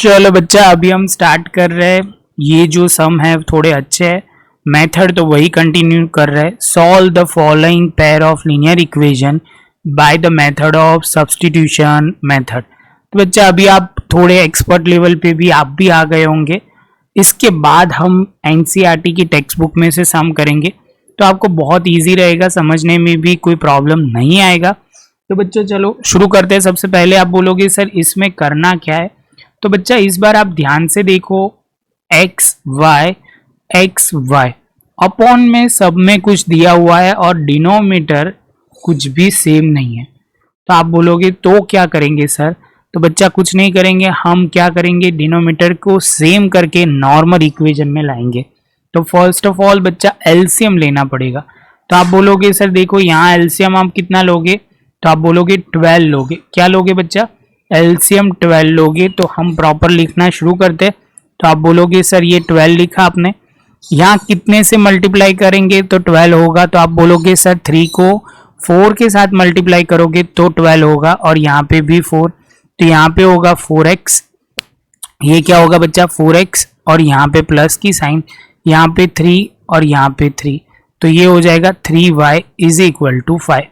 चलो बच्चा, अभी हम स्टार्ट कर रहे हैं। ये जो सम है थोड़े अच्छे है, मेथड तो वही कंटिन्यू कर रहे हैं। Solve the following pair of linear equation by the method of substitution method. तो बच्चा अभी आप थोड़े एक्सपर्ट लेवल पे भी आप भी आ गए होंगे। इसके बाद हम एनसीईआरटी की टेक्स्ट बुक में से सम करेंगे, तो आपको बहुत ईजी रहेगा, समझने में भी कोई प्रॉब्लम नहीं आएगा। तो बच्चों चलो शुरू करते हैं। सबसे पहले आप बोलोगे सर इसमें करना क्या है। तो बच्चा इस बार आप ध्यान से देखो, एक्स वाई अपॉन में सब में कुछ दिया हुआ है और डिनोमिनेटर कुछ भी सेम नहीं है। तो आप बोलोगे तो क्या करेंगे सर। तो बच्चा कुछ नहीं करेंगे, हम क्या करेंगे, डिनोमिनेटर को सेम करके नॉर्मल इक्वेशन में लाएंगे। तो फर्स्ट ऑफ ऑल बच्चा एलसीएम लेना पड़ेगा। तो आप बोलोगे सर देखो यहाँ एलसीएम आप कितना लोगे, तो आप बोलोगे 12 लोगे। क्या लोगे बच्चा, एलसीएम 12 लोगे। तो हम प्रॉपर लिखना शुरू करते। तो आप बोलोगे सर ये 12 लिखा आपने, यहाँ कितने से मल्टीप्लाई करेंगे तो 12 होगा। तो आप बोलोगे सर 3 को 4 के साथ मल्टीप्लाई करोगे तो 12 होगा, और यहाँ पे भी 4, तो यहाँ पे होगा 4x। ये क्या होगा बच्चा 4x, और यहाँ पे प्लस की साइन, यहाँ पे 3 और यहाँ पे 3, तो ये हो जाएगा 3y इज इक्वल टू 5।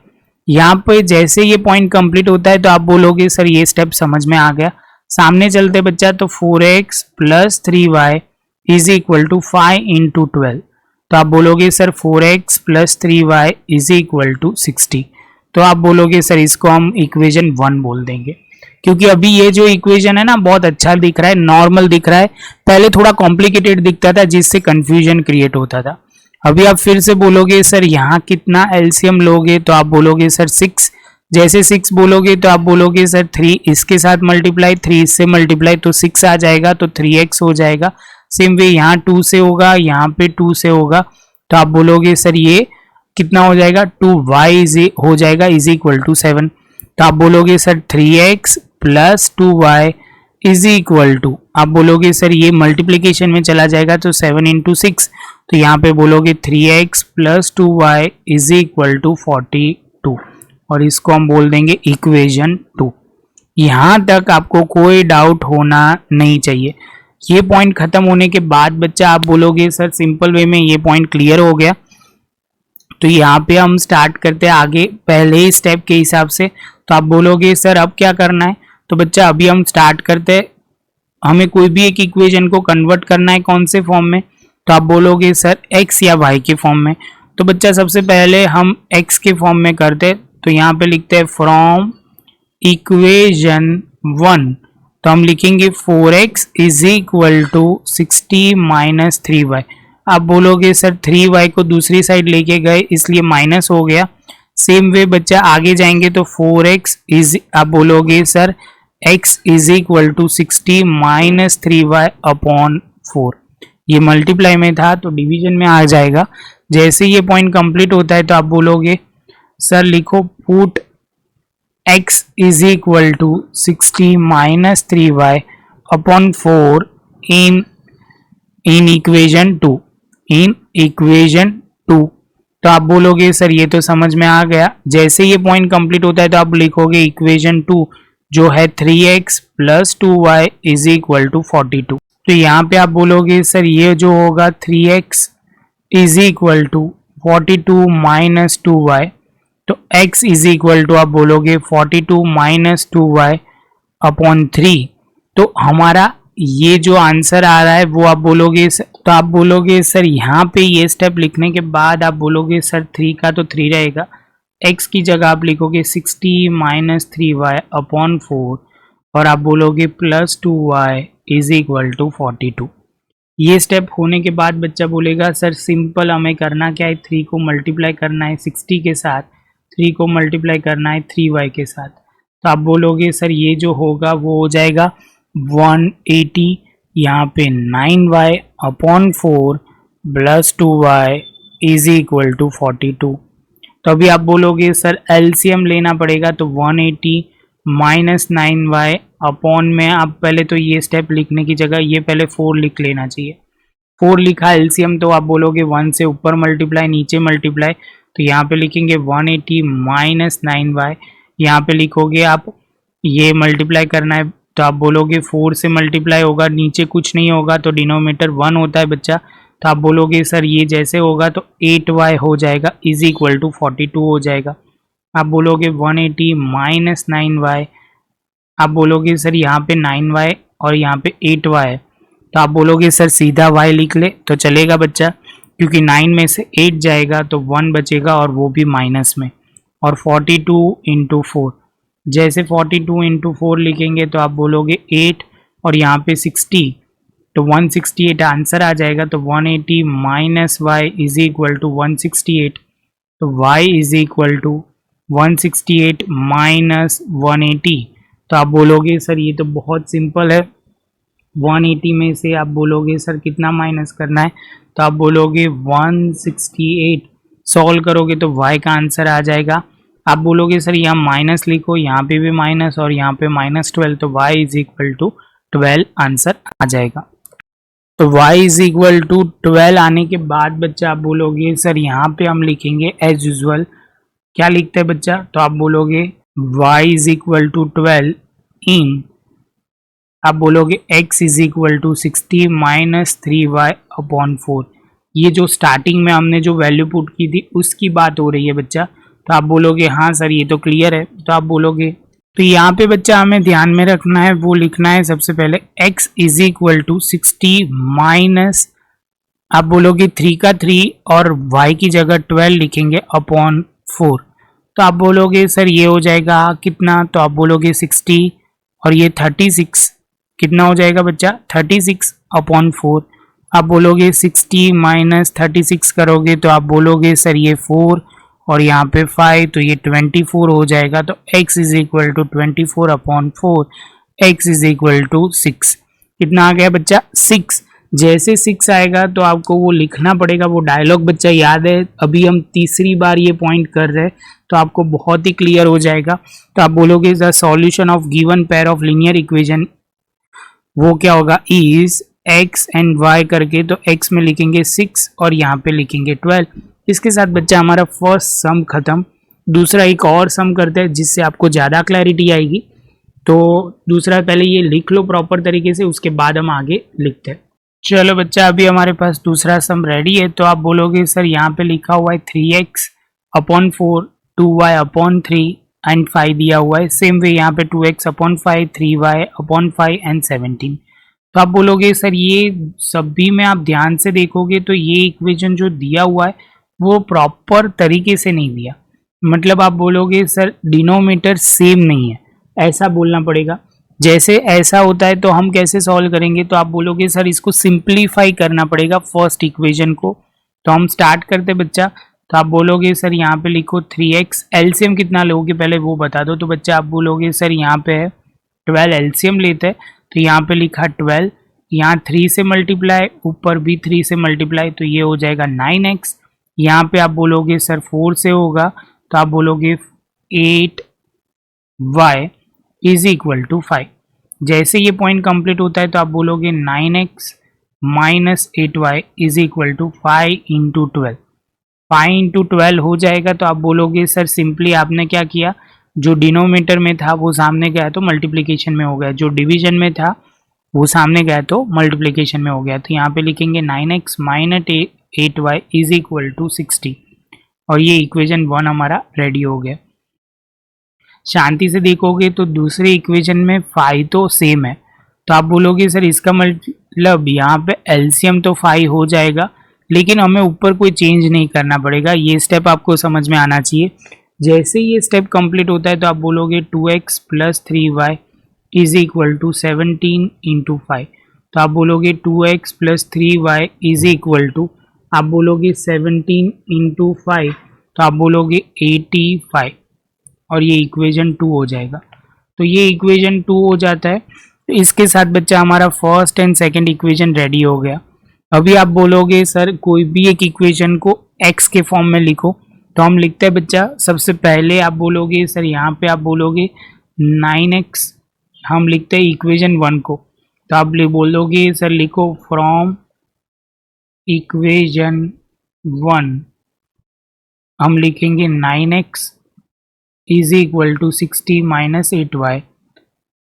यहाँ पे जैसे ये पॉइंट कंप्लीट होता है तो आप बोलोगे सर ये स्टेप समझ में आ गया। सामने चलते बच्चा, तो 4x plus 3y is equal to 5 into 12। तो आप बोलोगे sir 4x plus 3y is equal to 60। तो आप बोलोगे सर इसको हम इक्वेशन 1 बोल देंगे, क्योंकि अभी ये जो इक्वेशन है ना बहुत अच्छा दिख रहा है, नॉर्मल दिख रहा है। पहले थोड़ा कॉम्प्लिकेटेड दिखता था जिससे कंफ्यूजन क्रिएट होता था। अभी आप फिर से बोलोगे सर यहाँ कितना एलसीएम लोगे, तो आप बोलोगे सर 6। जैसे 6 बोलोगे तो आप बोलोगे सर 3 इसके साथ मल्टीप्लाई, 3 इससे मल्टीप्लाई, तो 6 आ जाएगा, तो 3x हो जाएगा। सेम वे यहाँ 2 से होगा, यहाँ पे 2 से होगा, तो आप बोलोगे सर ये कितना हो जाएगा, 2y हो जाएगा इज इक्वल टू 7। तो आप बोलोगे sir 3x plus 2y is equal to, आप बोलोगे सर ये मल्टीप्लीकेशन में चला जाएगा तो 7 इंटू 6, तो यहाँ पे बोलोगे 3x plus 2y is equal to 42, और इसको हम बोल देंगे इक्वेशन 2। यहाँ तक आपको कोई डाउट होना नहीं चाहिए। ये पॉइंट खत्म होने के बाद बच्चा आप बोलोगे सर सिंपल वे में ये पॉइंट क्लियर हो गया। तो यहाँ पे हम स्टार्ट करते हैं आगे पहले ही स्टेप के हिसाब से। तो आप बोलोगे सर अब क्या करना है। तो बच्चा अभी हम स्टार्ट करते हैं, हमें कोई भी एक इक्वेशन को कन्वर्ट करना है, कौन से फॉर्म में। तो आप बोलोगे सर x या y के फॉर्म में। तो बच्चा सबसे पहले हम x के फॉर्म में करते, तो यहाँ पे लिखते हैं फ्रॉम इक्वेशन 1। तो हम लिखेंगे 4x is equal to 60 minus 3y। आप बोलोगे सर 3y को दूसरी साइड लेके गए इसलिए माइनस हो गया। सेम वे बच्चा आगे जाएंगे तो 4x इज, आप बोलोगे sir x is equal to 60 minus 3y upon 4। ये मल्टीप्लाई में था तो डिवीजन में आ जाएगा। जैसे ये पॉइंट कंप्लीट होता है तो आप बोलोगे सर लिखो put x is equal to 60 minus 3y upon 4 in equation 2, in equation 2। तो आप बोलोगे सर ये तो समझ में आ गया। जैसे ये पॉइंट कंप्लीट होता है तो आप लिखोगे इक्वेशन 2 जो है 3x plus 2y is equal to 42। तो यहाँ पे आप बोलोगे सर ये जो होगा 3x is equal to 42 minus 2y, तो x इज इक्वल टू आप बोलोगे 42 माइनस 2y अपॉन 3। तो हमारा ये जो आंसर आ रहा है वो आप बोलोगे, तो आप बोलोगे सर यहाँ पे ये स्टेप लिखने के बाद आप बोलोगे सर 3 का तो 3 रहेगा, x की जगह आप लिखोगे 60 माइनस 3y अपॉन 4, और आप बोलोगे plus 2y is equal to 42। ये स्टेप होने के बाद बच्चा बोलेगा सर सिंपल हमें करना क्या है, 3 को मल्टीप्लाई करना है 60 के साथ, 3 को मल्टीप्लाई करना है 3y के साथ। तो आप बोलोगे सर ये जो होगा वो हो जाएगा 180, यहाँ पे 9y upon 4 plus 2y is equal to 42। तो अभी आप बोलोगे सर एलसीएम लेना पड़ेगा, तो 180 माइनस 9y अपॉन में, आप पहले तो ये स्टेप लिखने की जगह ये पहले 4 लिख लेना चाहिए। 4 लिखा एलसीएम, तो आप बोलोगे 1 से ऊपर मल्टीप्लाई नीचे मल्टीप्लाई, तो यहाँ पे लिखेंगे 180 माइनस 9y, यहाँ पे लिखोगे आप ये मल्टीप्लाई करना है तो आप बोलोगे 4 से मल्टीप्लाई होगा, नीचे कुछ नहीं होगा तो डिनोमिनेटर 1 होता है बच्चा। तो आप बोलोगे सर ये जैसे होगा तो 8y हो जाएगा इज इक्वल टू 42 हो जाएगा। आप बोलोगे 180 माइनस 9y। आप बोलोगे सर यहाँ पे 9y और यहाँ पे 8y है, तो आप बोलोगे सर सीधा y लिख ले, तो चलेगा बच्चा, क्योंकि 9 में से 8 जाएगा तो 1 बचेगा और वो भी माइनस में। और 42 इंटू 4, जैसे 42 इंटू 4 लिखेंगे तो आप बोलोगे 8 और यहाँ पे 60, तो 168 आंसर आ जाएगा। तो 180 minus Y is equal to 168, तो y is equal to 168 minus 180। तो आप बोलोगे सर ये तो बहुत सिंपल है, 180 में से आप बोलोगे सर कितना माइनस करना है, तो आप बोलोगे 168। सॉल्व करोगे तो y का आंसर आ जाएगा। आप बोलोगे सर यहाँ माइनस लिखो, यहाँ पे भी माइनस और यहाँ पे -12, तो y is equal to 12 answer आ जाएगा। तो y इज इक्वल टू 12 आने के बाद बच्चा आप बोलोगे सर यहाँ पे हम लिखेंगे एज यूजल, क्या लिखते हैं बच्चा, तो आप बोलोगे y इज इक्वल टू 12 इन, आप बोलोगे x is equal to 60 minus 3y upon 4। ये जो स्टार्टिंग में हमने जो वैल्यू पुट की थी उसकी बात हो रही है बच्चा। तो आप बोलोगे हाँ सर ये तो क्लियर है। तो आप बोलोगे, तो यहाँ पे बच्चा हमें ध्यान में रखना है, वो लिखना है सबसे पहले x is equal to 60 minus, आप बोलोगे 3 का 3 और y की जगह 12 लिखेंगे अपॉन 4। तो आप बोलोगे सर ये हो जाएगा कितना, तो आप बोलोगे 60 और ये 36, कितना हो जाएगा बच्चा 36 अपॉन 4। आप बोलोगे 60 माइनस 36 करोगे तो आप बोलोगे सर ये 4 और यहाँ पे 5, तो ये 24 हो जाएगा। तो x is equal to 24 upon 4, x is equal to 6। कितना आ गया बच्चा 6। जैसे 6 आएगा तो आपको वो लिखना पड़ेगा, वो डायलॉग बच्चा याद है, अभी हम तीसरी बार ये पॉइंट कर रहे हैं तो आपको बहुत ही क्लियर हो जाएगा। तो आप बोलोगे the solution of given pair of linear equation, वो क्या होगा इज x एंड y करके, तो x में लिखेंगे 6 और यहाँ पे लिखेंगे 12। इसके साथ बच्चा हमारा फर्स्ट सम खत्म। दूसरा एक और सम करते हैं जिससे आपको ज़्यादा क्लैरिटी आएगी। तो दूसरा पहले ये लिख लो प्रॉपर तरीके से, उसके बाद हम आगे लिखते हैं। चलो बच्चा अभी हमारे पास दूसरा सम रेडी है। तो आप बोलोगे सर यहाँ पे लिखा हुआ है 3x upon 4, 2y upon 3 and 5 दिया हुआ है। सेम वे यहाँ पे 2x upon 5, 3y upon 5 and 17। तो आप बोलोगे सर ये सभी में आप ध्यान से देखोगे तो ये इक्वेशन जो दिया हुआ है वो प्रॉपर तरीके से नहीं दिया, मतलब आप बोलोगे सर डिनोमिनेटर सेम नहीं है, ऐसा बोलना पड़ेगा। जैसे ऐसा होता है तो हम कैसे सॉल्व करेंगे, तो आप बोलोगे सर इसको सिंप्लीफाई करना पड़ेगा फर्स्ट इक्वेशन को। तो हम स्टार्ट करते बच्चा। तो आप बोलोगे सर यहाँ पे लिखो 3x, एलसीएम कितना लोगे पहले वो बता दो। तो बच्चा आप बोलोगे सर यहाँ पे है 12, एलसीएम लेते हैं तो यहाँ पे लिखा 12, यहाँ 3 से मल्टीप्लाई, ऊपर भी 3 से मल्टीप्लाई, तो ये हो जाएगा 9x। यहाँ पे आप बोलोगे सर 4 से होगा तो आप बोलोगे 8y इज इक्वल टू 5। जैसे ये पॉइंट कंप्लीट होता है तो आप बोलोगे 9x minus 8y is equal to 5 into 12, 5 into 12 हो जाएगा। तो आप बोलोगे सर सिंपली आपने क्या किया, जो डिनोमिनेटर में था वो सामने गया तो मल्टीप्लिकेशन में हो गया, जो डिवीजन में था वो सामने गया तो मल्टीप्लिकेशन में हो गया। तो यहाँ पे लिखेंगे 9x minus 8y is equal to 60 और ये इक्वेशन 1 हमारा रेडी हो गया। शांति से देखोगे तो दूसरे इक्वेशन में 5 तो सेम है, तो आप बोलोगे सर इसका मतलब यहाँ पे एलसीएम तो 5 हो जाएगा, लेकिन हमें ऊपर कोई चेंज नहीं करना पड़ेगा। ये स्टेप आपको समझ में आना चाहिए। जैसे ये स्टेप कंप्लीट होता है तो आप बोलोगे 2x plus 3y is equal to 17 into 5। तो आप बोलोगे 2x plus 3y is equal to, आप बोलोगे 17 इंटू 5, तो आप बोलोगे 85 और ये इक्वेशन 2 हो जाएगा। तो ये इक्वेशन 2 हो जाता है। तो इसके साथ बच्चा हमारा first and second equation ready हो गया। अभी आप बोलोगे सर कोई भी एक इक्वेशन को x के फॉर्म में लिखो, तो हम लिखते हैं बच्चा सबसे पहले आप बोलोगे सर यहाँ पे आप बोलोगे 9x, हम लिखते हैं इक्वेशन 1 को। तो आप बोलोगे सर लिखो फ्रॉम इक्वेशन 1 हम लिखेंगे 9x is equal to 60 minus 8y।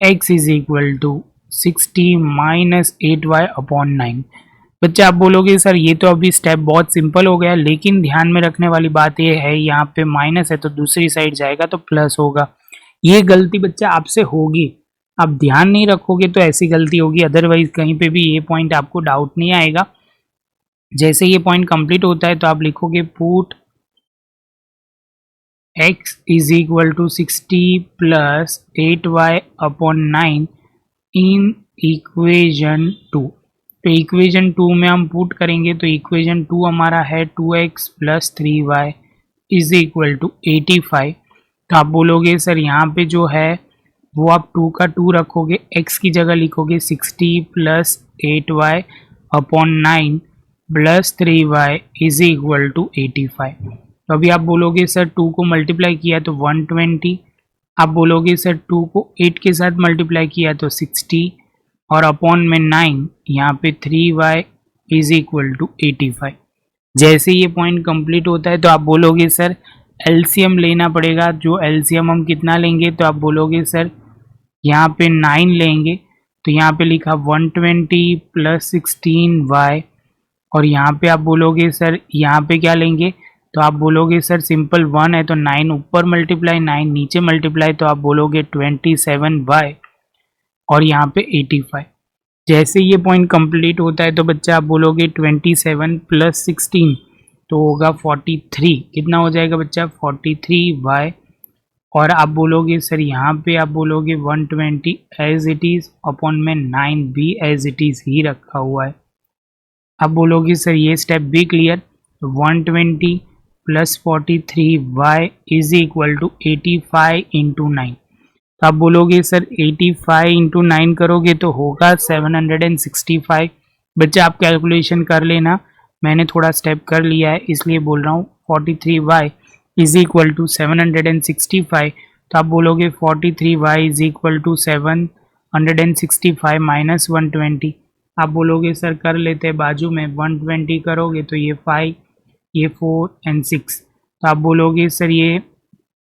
x is equal to 60 minus 8y upon 9। बच्चे आप बोलोगे सर ये तो अभी स्टेप बहुत सिंपल हो गया, लेकिन ध्यान में रखने वाली बात ये है यहाँ पे माइनस है तो दूसरी साइड जाएगा तो प्लस होगा। ये गलती बच्चा आपसे होगी, आप ध्यान नहीं रखोगे तो ऐसी गलती होगी, अदरवाइज कहीं पे भी ये पॉइंट आपको डाउट नहीं आएगा। जैसे ये पॉइंट कंप्लीट होता है तो आप लिखोगे put x is equal to 60 plus 8y upon 9 in equation 2। तो इक्वेशन 2 में हम पुट करेंगे तो इक्वेशन 2 हमारा है 2x plus 3y is equal to 85। तो आप बोलोगे सर यहाँ पे जो है वो आप 2 का 2 रखोगे, x की जगह लिखोगे 60 plus 8y upon 9 plus 3y is equal to 85। तो अभी आप बोलोगे सर 2 को मल्टीप्लाई किया तो 120, आप बोलोगे सर 2 को 8 के साथ मल्टीप्लाई किया तो 60 और अपॉन में 9, यहाँ पे 3y इज इक्वल टू 85। जैसे ये पॉइंट कंप्लीट होता है तो आप बोलोगे सर एलसीएम लेना पड़ेगा। जो एलसीएम हम कितना लेंगे तो आप बोलोगे सर यहाँ पे 9 लेंगे, तो यहाँ पे लिखा 120 प्लस 16y और यहाँ पे आप बोलोगे सर यहाँ पे क्या लेंगे तो आप बोलोगे सर सिंपल 1 है तो 9 ऊपर मल्टीप्लाई 9 नीचे मल्टीप्लाई तो आप बोलोगे 27y और यहाँ पे 85। जैसे ये पॉइंट कंप्लीट होता है तो बच्चा आप बोलोगे 27 प्लस 16 तो होगा 43। कितना हो जाएगा बच्चा 43y और आप बोलोगे सर यहाँ पे आप बोलोगे 120 एज इट इज़ अपॉन में 9 भी एज इट इज़ ही रखा हुआ है। आप बोलोगे सर ये स्टेप भी clear, 120 plus 43y is equal to 85 into 9। तो आप बोलोगे सर 85 इंटू 9 करोगे तो होगा 765। बच्चा आप कैलकुलेशन कर लेना, मैंने थोड़ा स्टेप कर लिया है इसलिए बोल रहा हूँ। 43y is equal to 765। तो आप बोलोगे 43y is equal to 765 minus 120। आप बोलोगे सर कर लेते हैं बाजू में 120 करोगे तो ये 5 ये 4 एंड 6। तो आप बोलोगे सर ये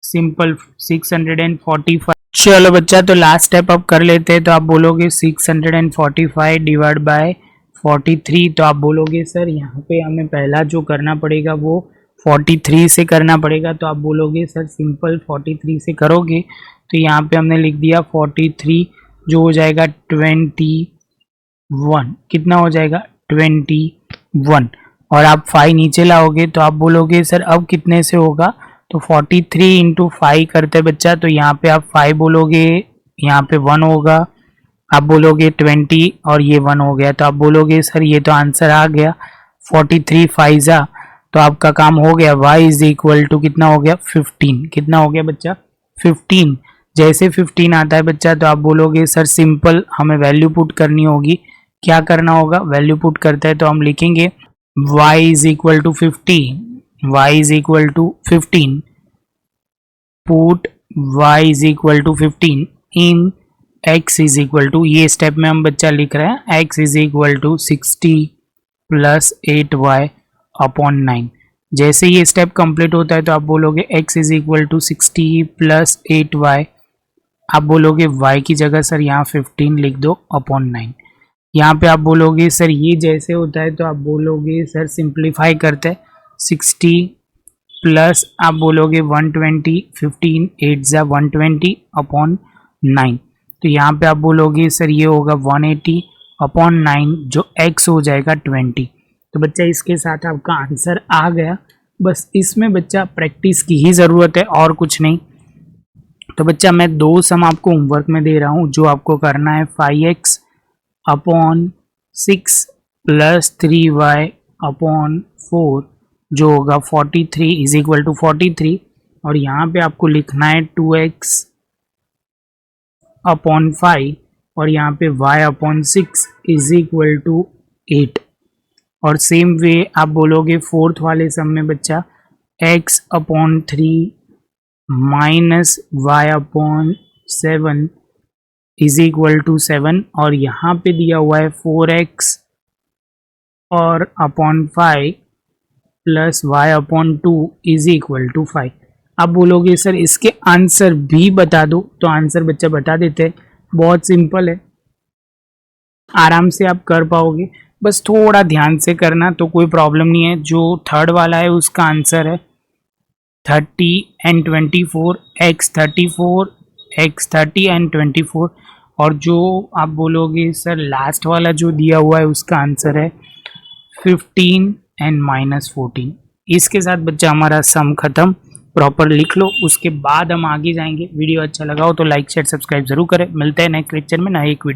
सिंपल 645। चलो बच्चा तो लास्ट स्टेप अब कर लेते हैं। तो आप बोलोगे 645 डिवाइड बाय 43। तो आप बोलोगे सर यहाँ पे हमें पहला जो करना पड़ेगा वो 43 से करना पड़ेगा। तो आप बोलोगे सर सिंपल 43 से करोगे तो यहाँ पे हमने लिख दिया 43 जो हो जाएगा 21। कितना हो जाएगा 21 और आप 5 नीचे लाओगे तो आप बोलोगे सर अब कितने से होगा तो 43 इंटू 5 करते बच्चा। तो यहाँ पे आप 5 बोलोगे, यहाँ पे 1 होगा, आप बोलोगे 20 और ये 1 हो गया। तो आप बोलोगे सर ये तो आंसर आ गया 43 5 तो आपका काम हो गया। y इज इक्वल टू कितना हो गया 15। कितना हो गया बच्चा 15। जैसे 15 आता है बच्चा तो आप बोलोगे सर सिंपल हमें वैल्यू पुट करनी होगी। क्या करना होगा वैल्यू पुट करते हैं तो हम लिखेंगे y is equal to 15, y is equal to 15 put y is equal to 15 in x is equal to, ये स्टेप में हम बच्चा लिख रहे हैं x is equal to 60 plus 8y upon 9। जैसे ये स्टेप कंप्लीट होता है तो आप बोलोगे x is equal to 60 plus 8y, आप बोलोगे y की जगह सर यहाँ 15 लिख दो अपॉन 9। यहाँ पे आप बोलोगे सर ये जैसे होता है तो आप बोलोगे सर सिंप्लीफाई करते हैं 60 प्लस आप बोलोगे 120, 15 8 जा 120 अपॉन 9। तो यहाँ पे आप बोलोगे सर ये होगा 180 अपॉन 9 जो x हो जाएगा 20। तो बच्चा इसके साथ आपका आंसर आ गया। बस इसमें बच्चा प्रैक्टिस की ही ज़रूरत है और कुछ नहीं। तो बच्चा मैं 2 सम आपको होमवर्क में दे रहा हूँ जो आपको करना है 5x upon 6 plus 3y upon 4 जो होगा 43 इज इक्वल टू 43 और यहाँ पे आपको लिखना है 2x अपॉन 5 और यहाँ पे y upon 6 is equal to 8। और सेम वे आप बोलोगे 4th वाले सम में बच्चा x upon 3 minus y upon 7 is equal to 7 और यहाँ पे दिया हुआ है 4x और upon 5 plus y upon 2 is equal to 5। आप बोलोगे सर इसके आंसर भी बता दो, तो आंसर बच्चा बता देते हैं। बहुत सिंपल है, आराम से आप कर पाओगे, बस थोड़ा ध्यान से करना तो कोई प्रॉब्लम नहीं है। जो थर्ड वाला है उसका आंसर है 30 and 24, x34, x30 and 24। और जो आप बोलोगे सर लास्ट वाला जो दिया हुआ है उसका आंसर है 15 and -14। इसके साथ बच्चा हमारा सम खत्म, प्रॉपर लिख लो, उसके बाद हम आगे जाएंगे। वीडियो अच्छा लगा हो तो लाइक शेयर सब्सक्राइब जरूर करें। मिलते हैं नेक्स्ट लेक्चर में नए एक वीडियो।